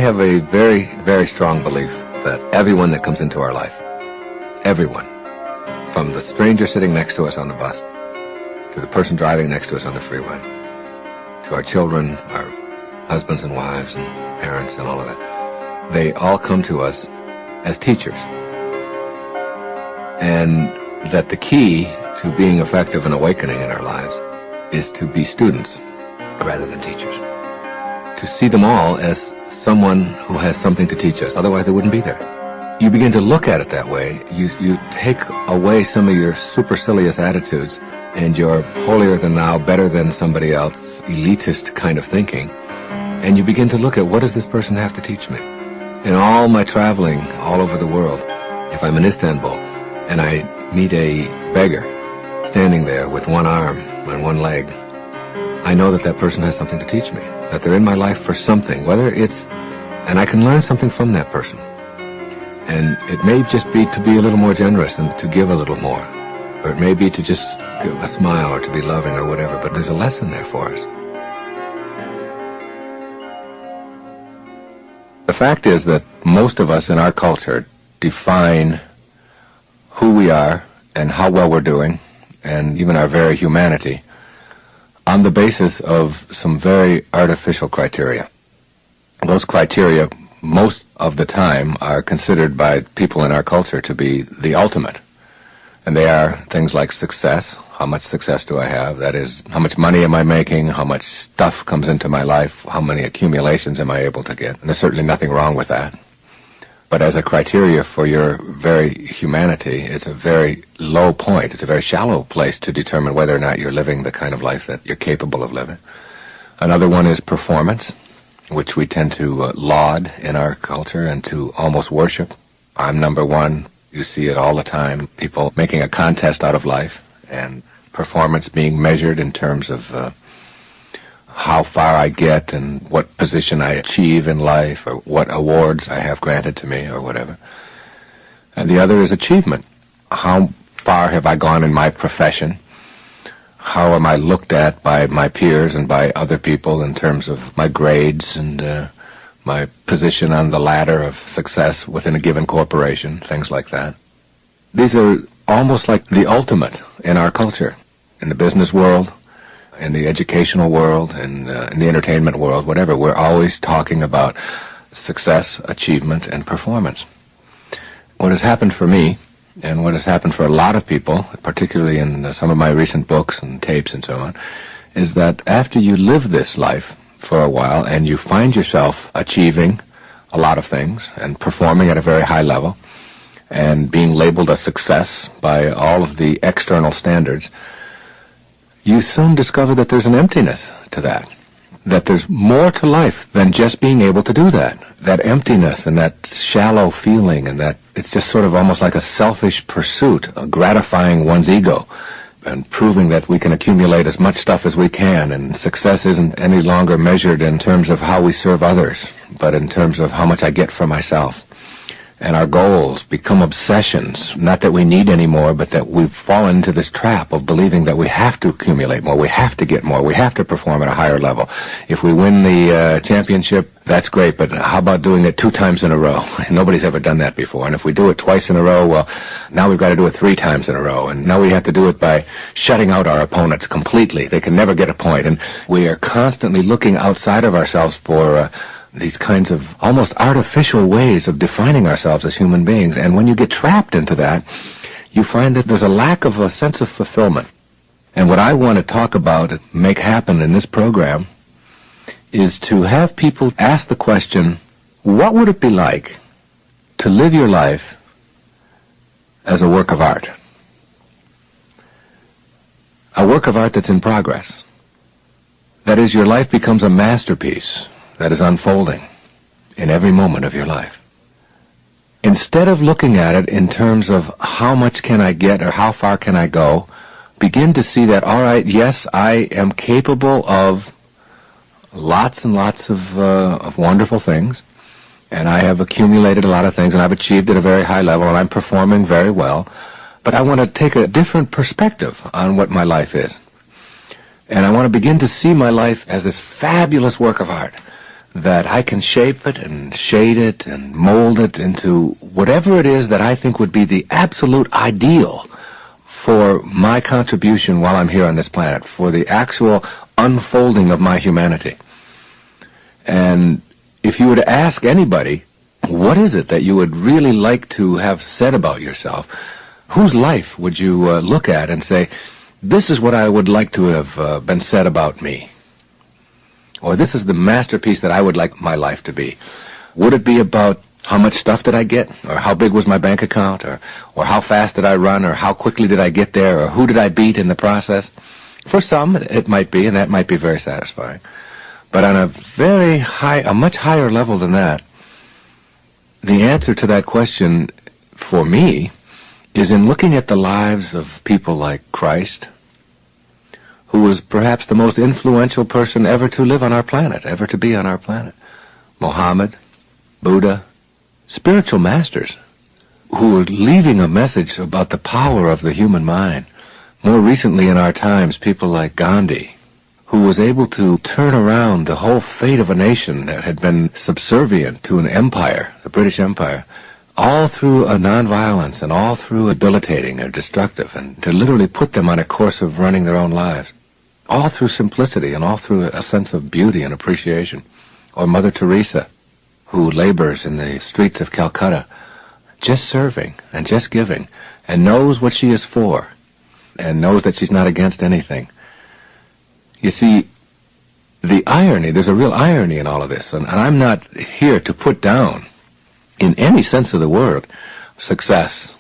have a very, very strong belief that everyone that comes into our life, everyone, from the stranger sitting next to us on the bus, to the person driving next to us on the freeway, to our children, our husbands and wives and parents and all of that, they all come to us as teachers. And that the key to being effective and awakening in our lives is to be students rather than teachers. To see them all as someone who has something to teach us, otherwise they wouldn't be there. You begin to look at it that way. You take away some of your supercilious attitudes and your holier-than-thou, better-than somebody else, elitist kind of thinking, and you begin to look at what does this person have to teach me. In all my traveling all over the world, if I'm in Istanbul and I meet a beggar standing there with one arm and one leg, I know that that person has something to teach me, that they're in my life for something, whether it's, and I can learn something from that person. And it may just be to be a little more generous and to give a little more, or it may be to just give a smile or to be loving or whatever, but there's a lesson there for us. The fact is that most of us in our culture define who we are and how well we're doing, and even our very humanity, on the basis of some very artificial criteria. Those criteria, most of the time, are considered by people in our culture to be the ultimate. And they are things like success. How much success do I have? That is, how much money am I making? How much stuff comes into my life? How many accumulations am I able to get? And there's certainly nothing wrong with that. But as a criteria for your very humanity, it's a very low point. It's a very shallow place to determine whether or not you're living the kind of life that you're capable of living. Another one is performance, which we tend to laud in our culture and to almost worship. I'm number one. You see it all the time. People making a contest out of life, and performance being measured in terms of how far I get and what position I achieve in life or what awards I have granted to me or whatever. And the other is achievement. How far have I gone in my profession? How am I looked at by my peers and by other people in terms of my grades and my position on the ladder of success within a given corporation, things like that. These are almost like the ultimate in our culture, in the business world, in the educational world, in the entertainment world, whatever. We're always talking about success, achievement, and performance. What has happened for me, and what has happened for a lot of people, particularly in some of my recent books and tapes and so on, is that after you live this life for a while and you find yourself achieving a lot of things and performing at a very high level and being labeled a success by all of the external standards, you soon discover that there's an emptiness to that, that there's more to life than just being able to do that. That emptiness and that shallow feeling, and that it's just sort of almost like a selfish pursuit of gratifying one's ego and proving that we can accumulate as much stuff as we can, and success isn't any longer measured in terms of how we serve others, but in terms of how much I get for myself. And our goals become obsessions, not that we need any more, but that we've fallen into this trap of believing that we have to accumulate more, we have to get more, we have to perform at a higher level. If we win the championship, that's great, but how about doing it 2 times in a row? Nobody's ever done that before. And if we do it twice in a row, well, now we've got to do it 3 times in a row. And now we have to do it by shutting out our opponents completely. They can never get a point. And we are constantly looking outside of ourselves for these kinds of almost artificial ways of defining ourselves as human beings. And when you get trapped into that, you find that there's a lack of a sense of fulfillment. And what I want to talk about and make happen in this program is to have people ask the question, what would it be like to live your life as a work of art? A work of art that's in progress. That is, your life becomes a masterpiece that is unfolding in every moment of your life. Instead of looking at it in terms of how much can I get or how far can I go, begin to see that, all right, yes, I am capable of lots and lots of wonderful things, and I have accumulated a lot of things, and I've achieved at a very high level, and I'm performing very well, but I want to take a different perspective on what my life is. And I want to begin to see my life as this fabulous work of art that I can shape it and shade it and mold it into whatever it is that I think would be the absolute ideal for my contribution while I'm here on this planet, for the actual unfolding of my humanity. And if you were to ask anybody, what is it that you would really like to have said about yourself, whose life would you look at and say, this is what I would like to have been said about me? Or this is the masterpiece that I would like my life to be. Would it be about how much stuff did I get? Or how big was my bank account? Or how fast did I run? Or how quickly did I get there? Or who did I beat in the process? For some, it might be, and that might be very satisfying. But on a much higher level than that, the answer to that question, for me, is in looking at the lives of people like Christ, who was perhaps the most influential person ever to live on our planet, ever to be on our planet. Muhammad, Buddha, spiritual masters who were leaving a message about the power of the human mind. More recently in our times, people like Gandhi, who was able to turn around the whole fate of a nation that had been subservient to an empire, the British Empire, all through a nonviolence and all through debilitating or destructive, and to literally put them on a course of running their own lives, all through simplicity and all through a sense of beauty and appreciation. Or Mother Teresa, who labors in the streets of Calcutta, just serving and just giving, and knows what she is for, and knows that she's not against anything. You see, the irony, there's a real irony in all of this, and I'm not here to put down, in any sense of the word, success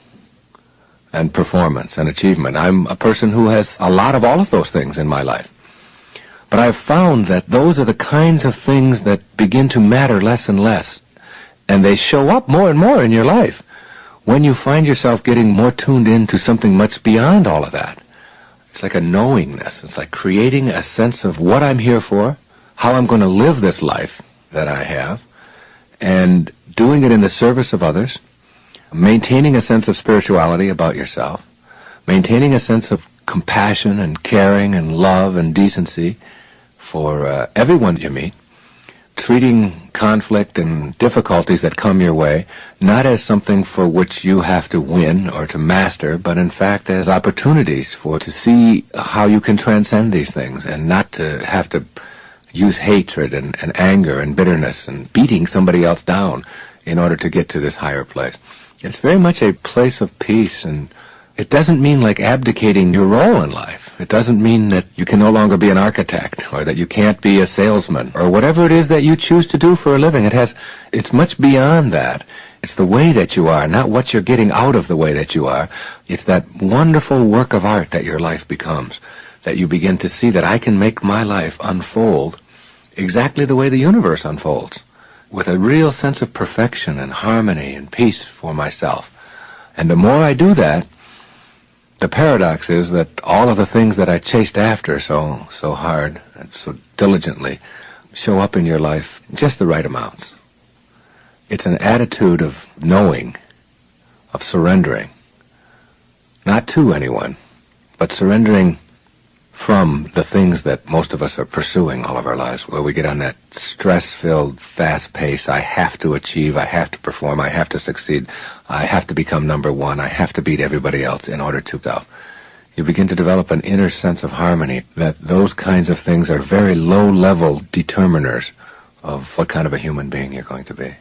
and performance and achievement. I'm a person who has a lot of all of those things in my life. But I've found that those are the kinds of things that begin to matter less and less, and they show up more and more in your life when you find yourself getting more tuned in to something much beyond all of that. It's like a knowingness. It's like creating a sense of what I'm here for, how I'm going to live this life that I have, and doing it in the service of others, maintaining a sense of spirituality about yourself, maintaining a sense of compassion and caring and love and decency for everyone you meet, treating conflict and difficulties that come your way not as something for which you have to win or to master, but in fact as opportunities to see how you can transcend these things and not to have to use hatred and anger and bitterness and beating somebody else down in order to get to this higher place. It's very much a place of peace, and it doesn't mean like abdicating your role in life. It doesn't mean that you can no longer be an architect or that you can't be a salesman or whatever it is that you choose to do for a living. It's much beyond that. It's the way that you are, not what you're getting out of the way that you are. It's that wonderful work of art that your life becomes, that you begin to see that I can make my life unfold exactly the way the universe unfolds, with a real sense of perfection and harmony and peace for myself. And the more I do that, the paradox is that all of the things that I chased after so hard and so diligently show up in your life just the right amounts. It's an attitude of knowing, of surrendering, not to anyone, but surrendering from the things that most of us are pursuing all of our lives, where we get on that stress-filled, fast pace. I have to achieve, I have to perform, I have to succeed, I have to become number one, I have to beat everybody else in order to self. You begin to develop an inner sense of harmony, that those kinds of things are very low-level determiners of what kind of a human being you're going to be.